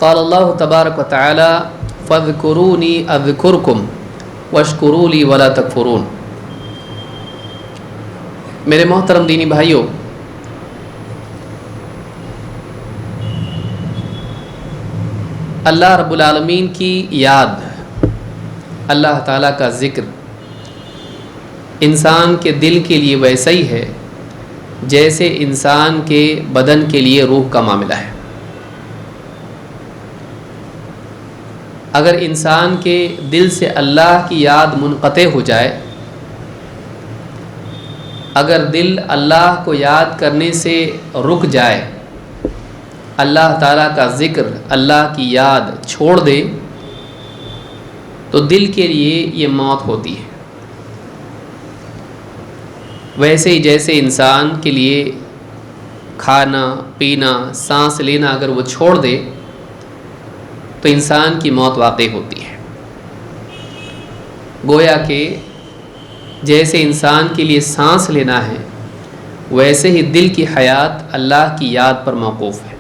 قال اللہ تبارک و تعالی فاذکرونی اذکرکم واشکروا لی ولا تکفرون۔ میرے محترم دینی بھائیوں، اللہ رب العالمین کی یاد، اللہ تعالیٰ کا ذکر انسان کے دل کے لیے ویسا ہی ہے جیسے انسان کے بدن کے لیے روح کا معاملہ ہے۔ اگر انسان کے دل سے اللہ کی یاد منقطع ہو جائے، اگر دل اللہ کو یاد کرنے سے رک جائے، اللہ تعالیٰ کا ذکر، اللہ کی یاد چھوڑ دے، تو دل کے لیے یہ موت ہوتی ہے۔ ویسے ہی جیسے انسان کے لیے کھانا پینا سانس لینا اگر وہ چھوڑ دے تو انسان کی موت واقع ہوتی ہے۔ گویا کہ جیسے انسان کے لیے سانس لینا ہے، ویسے ہی دل کی حیات اللہ کی یاد پر موقوف ہے۔